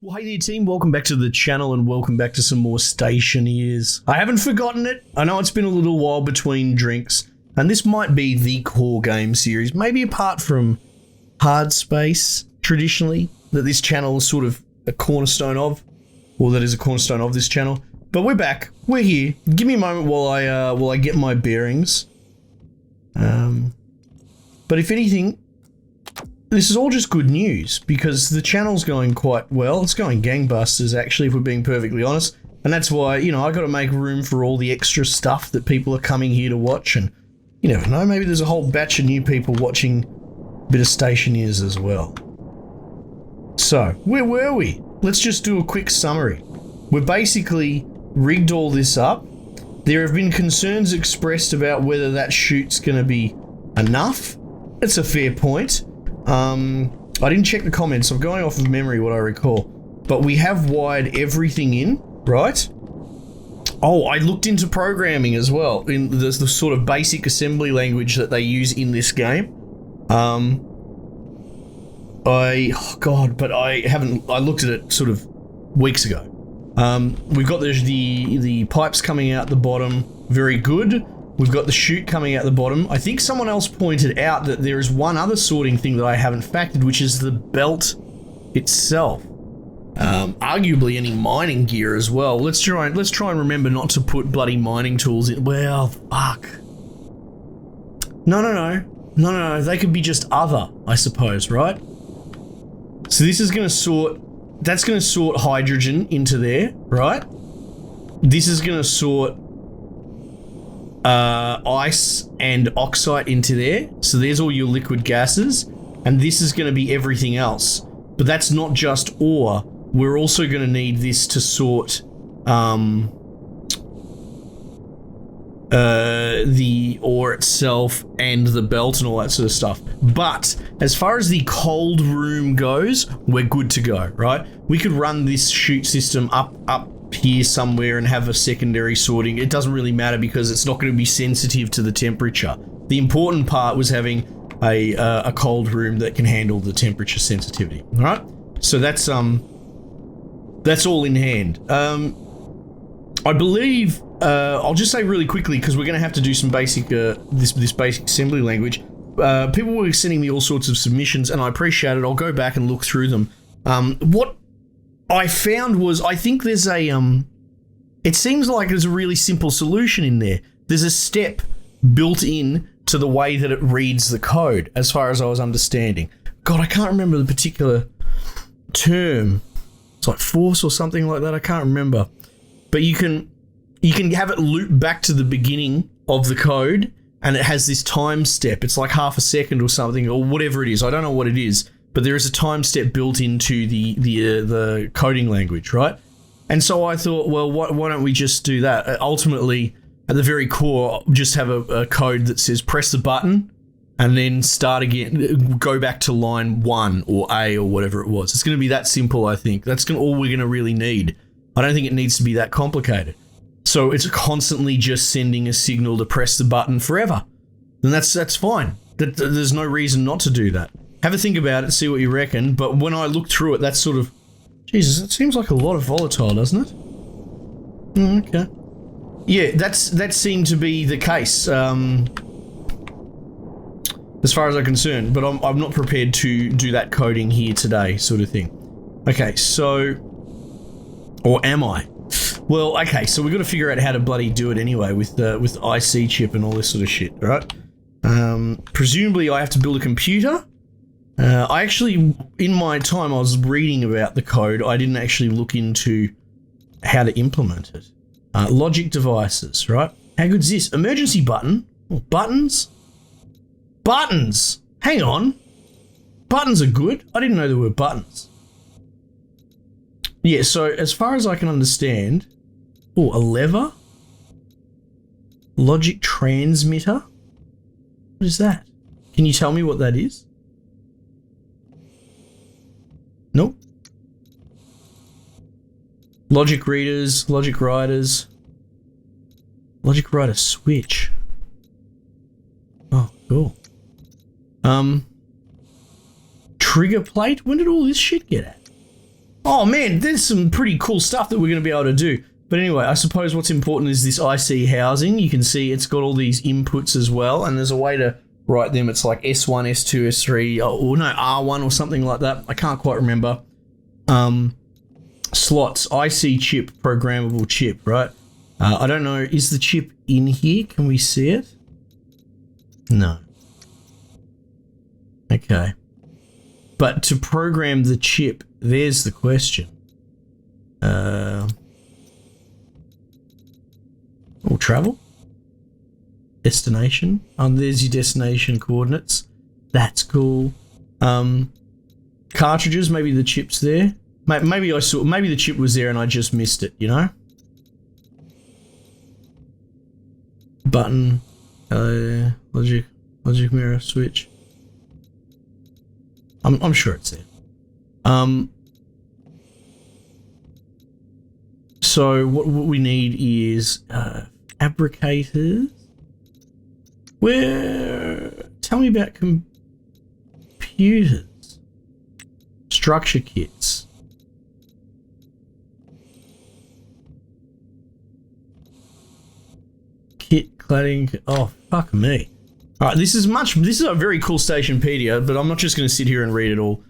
Well, hey there team, welcome back to the channel and welcome back to some more Stationeers. I haven't forgotten it. I know it's been a little while between drinks, and this might be the core game series, maybe apart from Hard Space, traditionally, that this channel is sort of a cornerstone of, or that is a cornerstone of this channel. But we're back, we're here. Give me a moment while I get my bearings. But if anything, this is all just good news, because the channel's going quite well. It's going gangbusters, actually, if we're being perfectly honest. And that's why, you know, I got to make room for all the extra stuff that people are coming here to watch. And you never know, maybe there's a whole batch of new people watching a bit of Stationeers as well. So, where were we? Let's just do a quick summary. We're basically rigged all this up. There have been concerns expressed about whether that shoot's going to be enough. It's a fair point. I didn't check the comments, I'm going off of memory what I recall. But we have wired everything in, right? Oh, I looked into programming as well, in the sort of basic assembly language that they use in this game. I looked at it sort of weeks ago. We've got the pipes coming out the bottom, very good. We've got the chute coming out the bottom. I think someone else pointed out that there is one other sorting thing that I haven't factored, which is the belt itself. Arguably any mining gear as well. Let's try and remember not to put bloody mining tools in. Well, fuck. No. They could be just other, I suppose, right? So this is going to sort. That's going to sort hydrogen into there, right? This is going to sort ice and oxide into there. So there's all your liquid gases, and this is going to be everything else. But that's not just ore. We're also going to need this to sort the ore itself and the belt and all that sort of stuff. But as far as the cold room goes, we're good to go, right? We could run this chute system up here somewhere and have a secondary sorting. It doesn't really matter because it's not going to be sensitive to the temperature. The important part was having a cold room that can handle the temperature sensitivity. All right, so that's all in hand. I believe I'll just say really quickly, because we're going to have to do some basic this basic assembly language. People were sending me all sorts of submissions, and I appreciate it. I'll go back and look through them. What I found was, I think there's it seems like there's a really simple solution in there. There's a step built in to the way that it reads the code, as far as I was understanding. God, I can't remember the particular term. It's like force or something like that. I can't remember. But you can have it loop back to the beginning of the code, and it has this time step. It's like half a second or something, or whatever it is. I don't know what it is. But there is a time step built into the coding language, right? And so I thought, well, why don't we just do that? Ultimately, at the very core, just have a code that says press the button and then start again, go back to line 1 or A or whatever it was. It's going to be that simple, I think. That's all we're going to really need. I don't think it needs to be that complicated. So it's constantly just sending a signal to press the button forever. And that's fine. There's no reason not to do that. Have a think about it, see what you reckon. But when I look through it, that's sort of... Jesus, it seems like a lot of volatile, doesn't it? Okay. Yeah, that seemed to be the case, as far as I'm concerned. But I'm not prepared to do that coding here today, sort of thing. Okay, so... Or am I? Well, okay, so we've got to figure out how to bloody do it anyway with the IC chip and all this sort of shit, right? Presumably I have to build a computer. I actually, in my time I was reading about the code, I didn't actually look into how to implement it. Logic devices, right? How good's this? Emergency button? Oh, buttons? Buttons! Hang on. Buttons are good. I didn't know there were buttons. Yeah, so as far as I can understand... Oh, a lever? Logic transmitter? What is that? Can you tell me what that is? Nope. Logic readers, logic writers. Logic writer switch. Oh, cool. Trigger plate? When did all this shit get at? Oh man, there's some pretty cool stuff that we're going to be able to do. But anyway, I suppose what's important is this IC housing. You can see it's got all these inputs as well, and there's a way to write them. It's like S1, S2, S3, or no, R1 or something like that. I can't quite remember. Slots, IC chip, programmable chip, right? I don't know, is the chip in here? Can we see it? No. Okay. But to program the chip, there's the question. Travel? Destination? There's your destination coordinates. That's cool. Cartridges, maybe the chip's there. Maybe the chip was there and I just missed it, you know? Button, logic mirror, switch. I'm sure it's there. So what we need is fabricators. Tell me about computers. Structure kits. Kit cladding. Oh, fuck me. All right, this is a very cool Stationpedia, but I'm not just going to sit here and read it all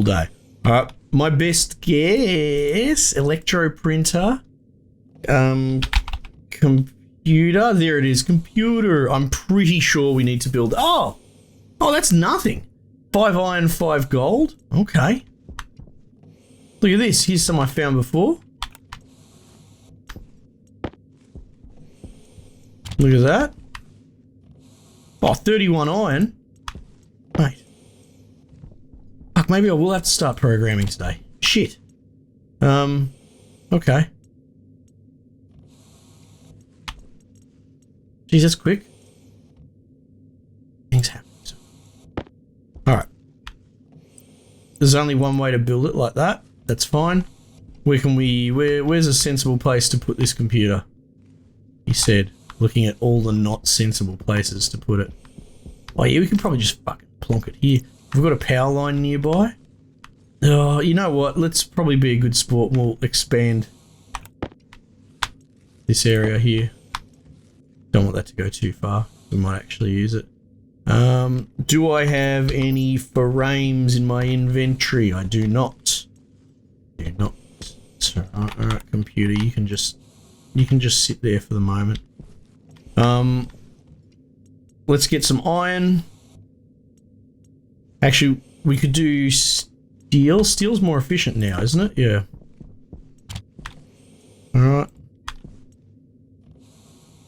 day. All right, my best guess, electro printer, computer, there it is, computer. I'm pretty sure we need to build, oh, that's nothing. 5 iron, 5 gold, okay. Look at this, here's some I found before. Look at that. Oh, 31 iron. Mate. Fuck, maybe I will have to start programming today. Shit. Okay. Jeez, that's quick. Things happen. Alright. There's only one way to build it like that. That's fine. Where's a sensible place to put this computer? He said, looking at all the not sensible places to put it. Oh yeah, we can probably just fucking plonk it here. We've got a power line nearby. Oh, you know what? Let's probably be a good sport. We'll expand this area here. Don't want that to go too far. We might actually use it. Do I have any frames in my inventory? I do not. So, alright, computer, you can just sit there for the moment. Let's get some iron. Actually, we could do steel. Steel's more efficient now, isn't it? Yeah. Alright.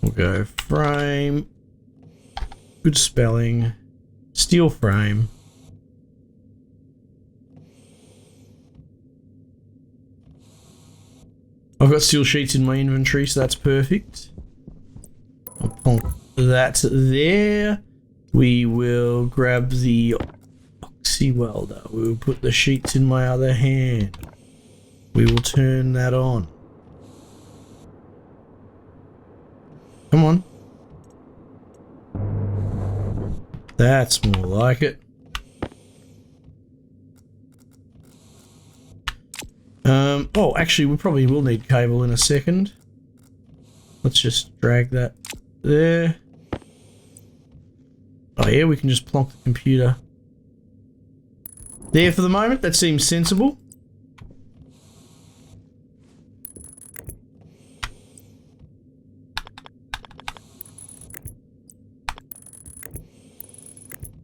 We'll go frame. Good spelling. Steel frame. I've got steel sheets in my inventory, so that's perfect. I'll plonk that there. We will grab the oxy welder. We will put the sheets in my other hand. We will turn that on. Come on. That's more like it. Oh, actually, we probably will need cable in a second. Let's just drag that there. Oh yeah, we can just plonk the computer there for the moment. That seems sensible.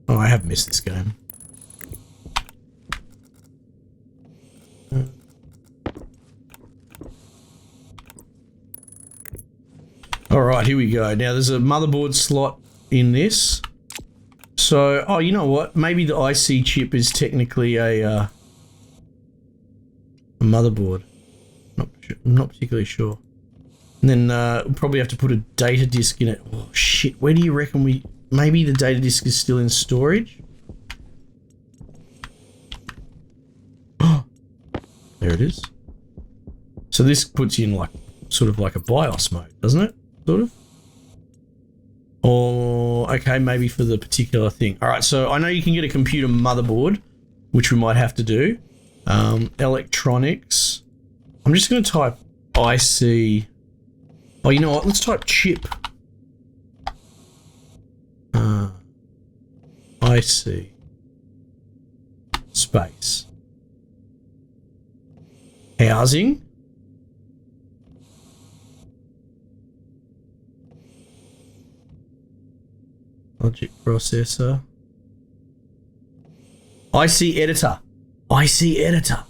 Oh, I have missed this game. Alright, here we go. Now there's a motherboard slot in this. So, oh, you know what? Maybe the IC chip is technically a motherboard. I'm not particularly sure. And then we'll probably have to put a data disk in it. Oh shit, where do you reckon we... Maybe the data disk is still in storage? Oh, there it is. So this puts you in like, sort of like a BIOS mode, doesn't it? Sort of. Or, okay, maybe for the particular thing. Alright, so I know you can get a computer motherboard, which we might have to do. Electronics. I'm just going to type IC. Oh, you know what? Let's type chip. IC. Space. Housing. Logic processor. IC editor. IC editor.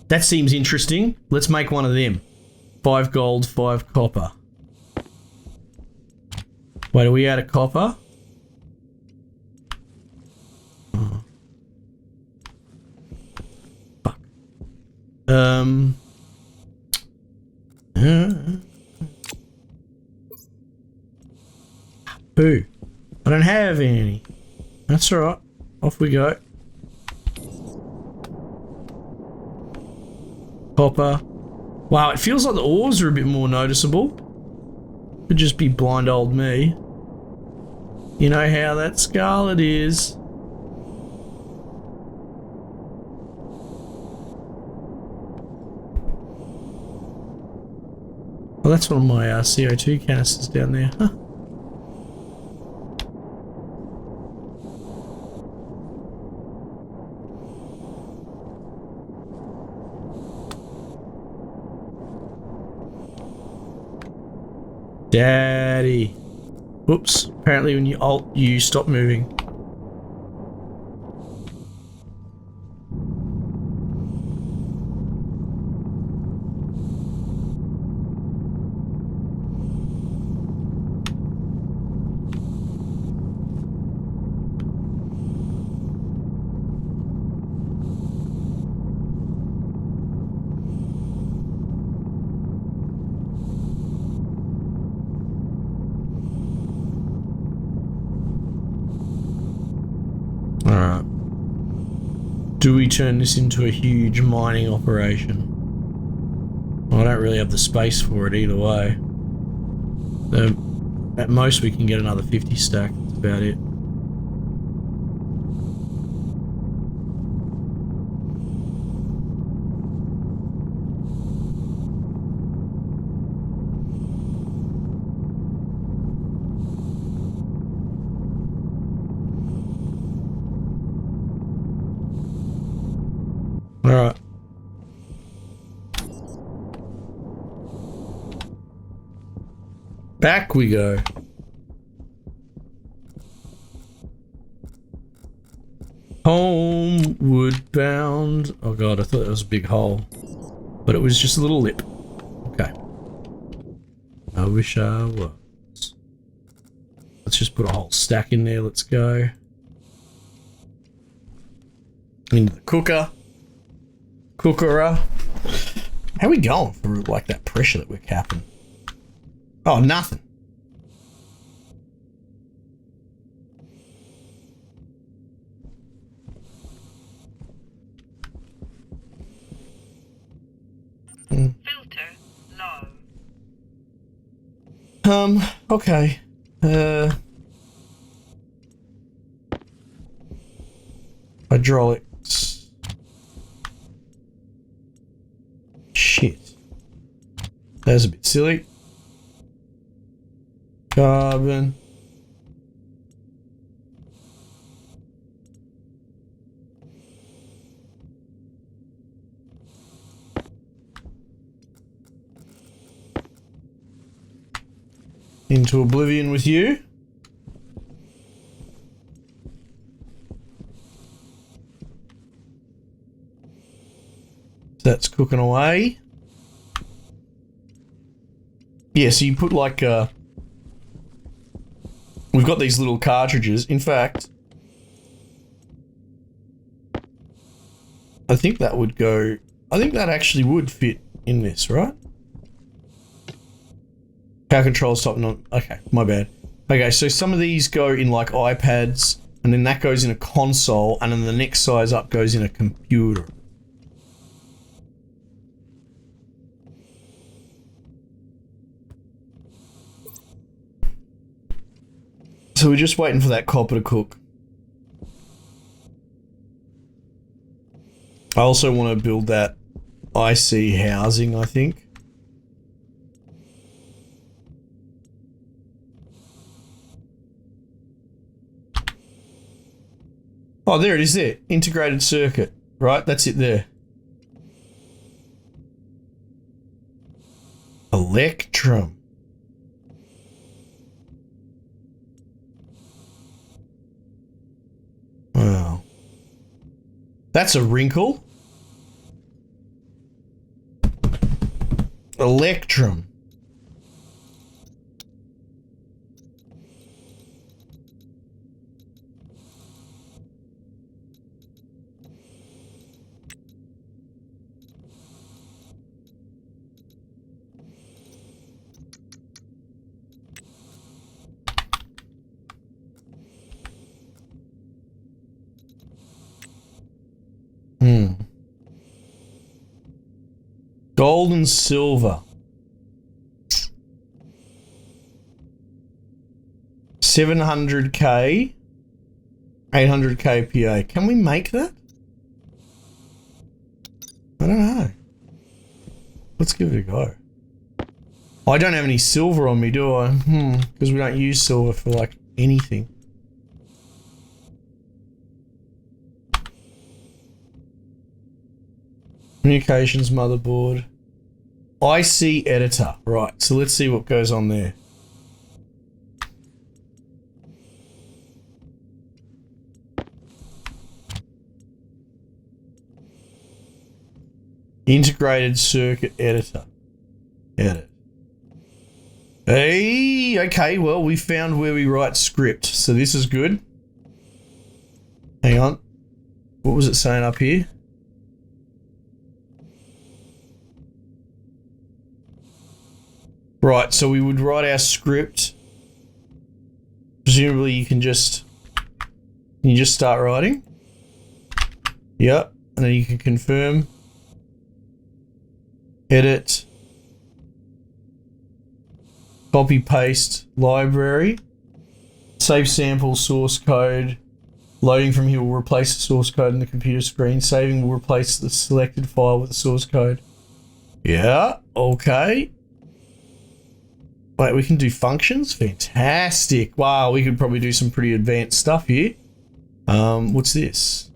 That seems interesting. Let's make one of them. 5 gold, 5 copper. Wait, are we out of copper? Oh. Fuck. Boo. I don't have any. That's alright. Off we go. Copper. Wow, it feels like the ores are a bit more noticeable. Could just be blind old me. You know how that scarlet is. Well, that's one of my CO2 canisters down there. Huh. Daddy. Whoops. Apparently when you alt, you stop moving. Alright. Do we turn this into a huge mining operation? Well, I don't really have the space for it either way. So, at most we can get another 50 stack, that's about it. Alright. Back we go. Homeward bound. Oh god, I thought that was a big hole. But it was just a little lip. Okay. I wish I was. Let's just put a whole stack in there. Let's go. Into the cooker. Cookera. How are we going for like that pressure that we're capping? Oh, nothing. Filter low. Okay. Hydraulics. Shit. That was a bit silly. Carbon. Into oblivion with you. That's cooking away. Yeah, so you put like we've got these little cartridges. In fact, I think that would go, I think that actually would fit in this, right? Power controls top not, okay, my bad. Okay, so some of these go in like iPads, and then that goes in a console, and then the next size up goes in a computer. So we're just waiting for that copper to cook. I also want to build that IC housing, I think. Oh, there it is there. Integrated circuit. Right, that's it there. Electrum. Wow. That's a wrinkle. Electrum. Gold and silver. 700k, 800k PA. Can we make that? I don't know. Let's give it a go. I don't have any silver on me, do I? Because we don't use silver for like anything. Communications motherboard. IC editor. Right, so let's see what goes on there. Integrated circuit editor. Edit. Hey, okay, well, we found where we write script, so this is good. Hang on. What was it saying up here? Right, so we would write our script. Presumably you can just start writing. Yep, and then you can confirm. Edit. Copy paste library. Save sample source code. Loading from here will replace the source code in the computer screen. Saving will replace the selected file with the source code. Yeah, okay. Wait, we can do functions? Fantastic. Wow, we could probably do some pretty advanced stuff here. What's this?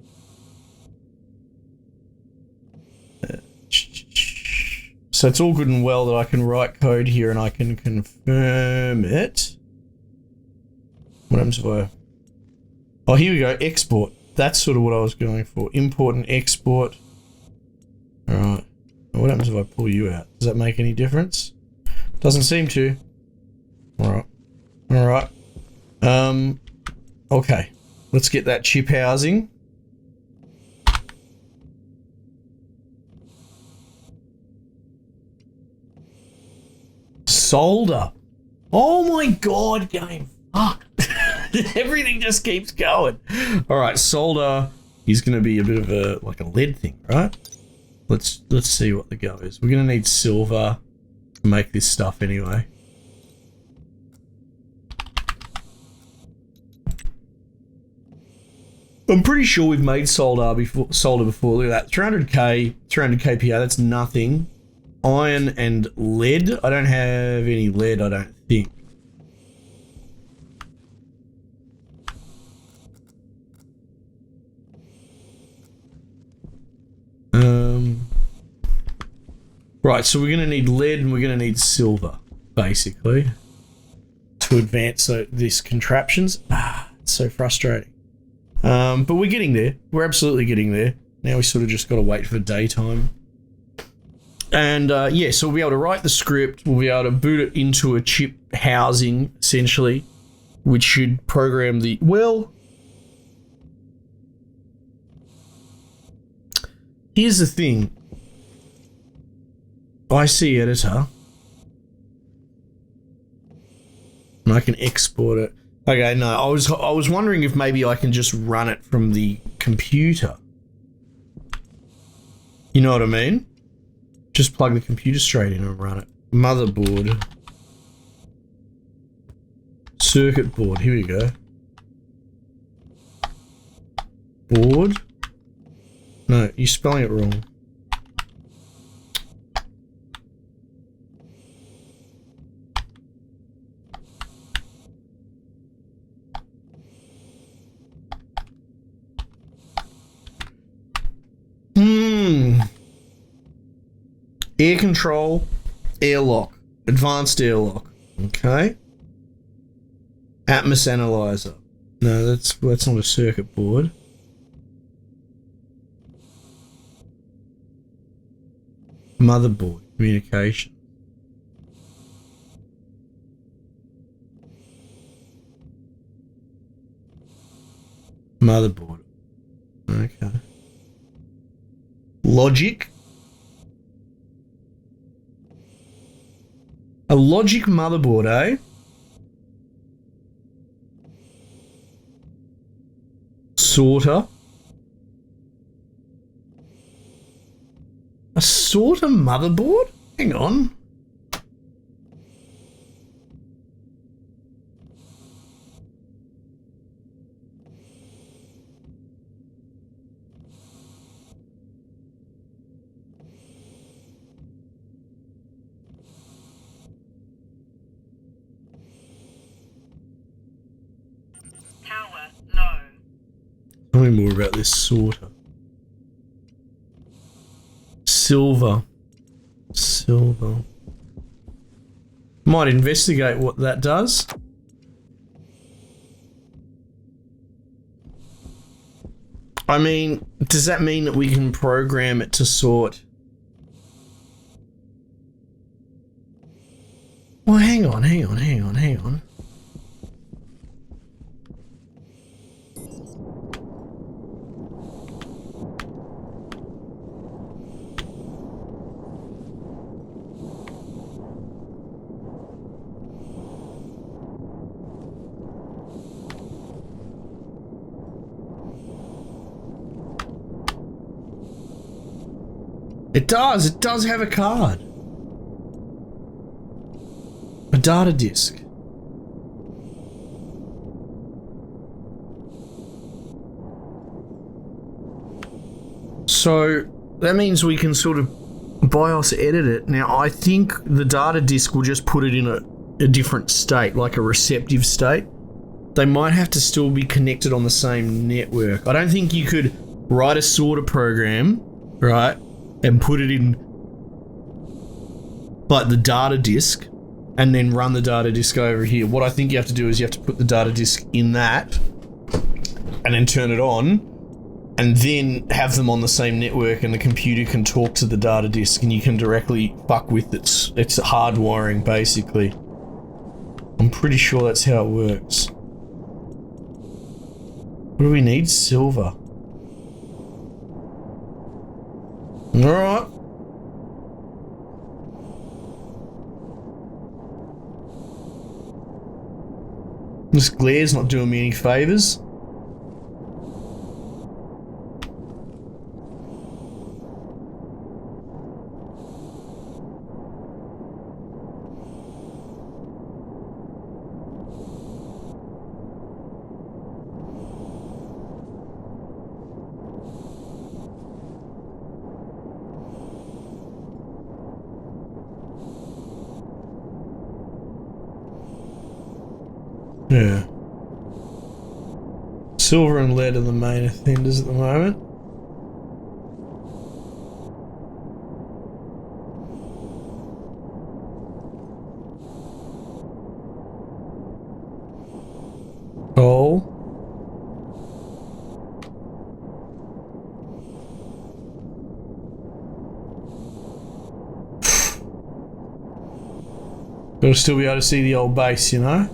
So it's all good and well that I can write code here and I can confirm it. What happens if I... Oh, here we go. Export. That's sort of what I was going for. Import and export. Alright. What happens if I pull you out? Does that make any difference? Doesn't seem to. Alright. Alright. Okay. Let's get that chip housing. Solder. Oh my god, game. Fuck. Everything just keeps going. Alright, solder is going to be a bit of a, like a lead thing, right? Let's see what the go is. We're going to need silver to make this stuff anyway. I'm pretty sure we've made solder before. Look at that. 300k PA, that's nothing. Iron and lead. I don't have any lead, I don't think. Right, so we're going to need lead and we're going to need silver, basically, to advance this contraptions. It's so frustrating. But we're getting there. We're absolutely getting there. Now we sort of just got to wait for daytime. And yeah, so we'll be able to write the script. We'll be able to boot it into a chip housing, essentially, which should program the... Well, here's the thing. IC editor. And I can export it. Okay, no, I was wondering if maybe I can just run it from the computer. You know what I mean? Just plug the computer straight in and run it. Motherboard. Circuit board. Here we go. Board. No, you're spelling it wrong. Air control, airlock, advanced airlock. Okay. Atmos analyzer. No, that's not a circuit board. Motherboard, communication. Motherboard. Okay. Logic. A logic motherboard, eh? Sorter. A sorter motherboard? Hang on. Power low. Tell me more about this sorter. Silver. Silver. Might investigate what that does. I mean, does that mean that we can program it to sort? Well, hang on. It does have a card. A data disk. So that means we can sort of BIOS edit it. Now I think the data disk will just put it in a different state, like a receptive state. They might have to still be connected on the same network. I don't think you could write a sorter program, right, and put it in like the data disk and then run the data disk over here. What I think you have to do is you have to put the data disk in that and then turn it on and then have them on the same network, and the computer can talk to the data disk and you can directly fuck with it. It's hardwiring basically. I'm pretty sure that's how it works. What do we need? Silver. Alright. This glare's not doing me any favours. Yeah. Silver and lead are the main offenders at the moment. Coal. Gotta still be able to see the old base, you know?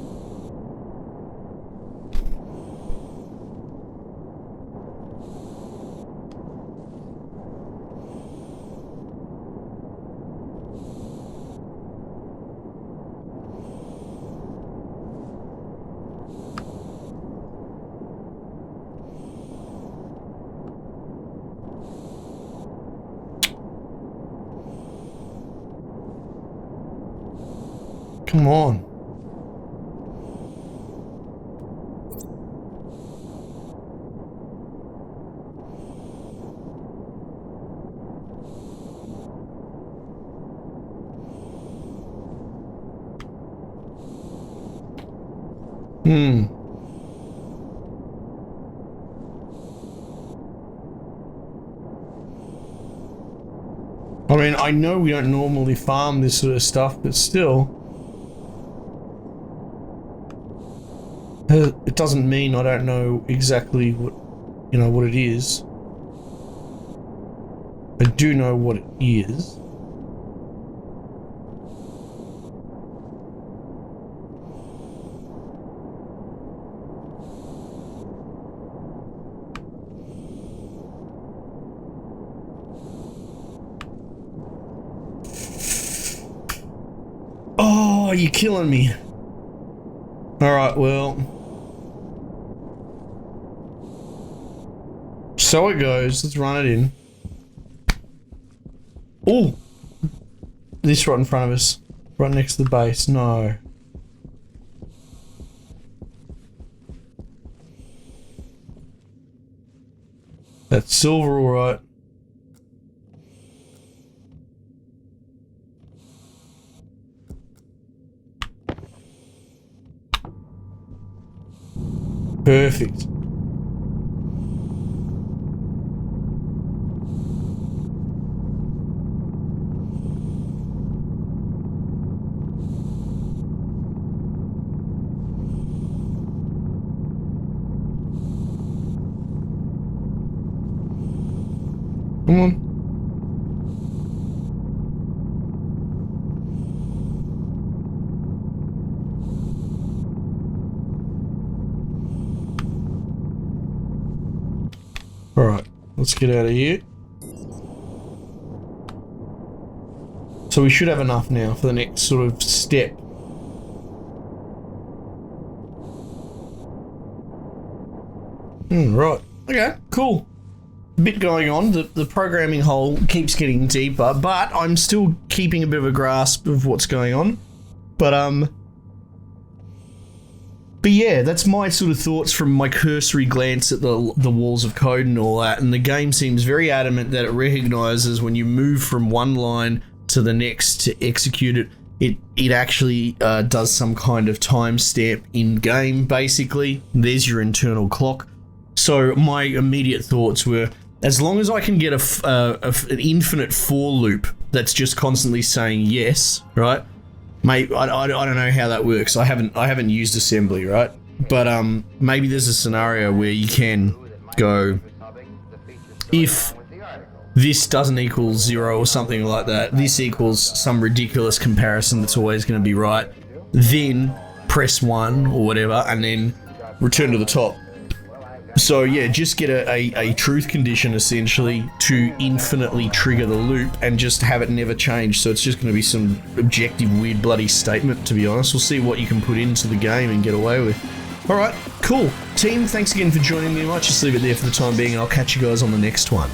Come on. I mean, I know we don't normally farm this sort of stuff, but still. It doesn't mean I don't know exactly what, what it is. I do know what it is. Oh, you're killing me. Alright, well. So it goes. Let's run it in. Oh! This right in front of us. Right next to the base. No. That's silver, alright. Perfect. Come on. Alright, let's get out of here. So we should have enough now for the next sort of step. Right. Okay, cool. Bit going on. The programming hole keeps getting deeper, but I'm still keeping a bit of a grasp of what's going on. But yeah, that's my sort of thoughts from my cursory glance at the walls of code and all that. And the game seems very adamant that it recognizes when you move from one line to the next to execute it, it actually does some kind of timestamp in game. Basically, there's your internal clock. So my immediate thoughts were, as long as I can get an infinite for loop that's just constantly saying yes, right? Mate, I don't know how that works. I haven't used assembly, right? But maybe there's a scenario where you can go, if this doesn't equal 0 or something like that, this equals some ridiculous comparison that's always going to be right, then press 1 or whatever, and then return to the top. So yeah, just get a truth condition essentially to infinitely trigger the loop and just have it never change. So it's just going to be some objective weird bloody statement, to be honest. We'll see what you can put into the game and get away with. Alright, cool. Team, thanks again for joining me. I might just leave it there for the time being. I'll catch you guys on the next one.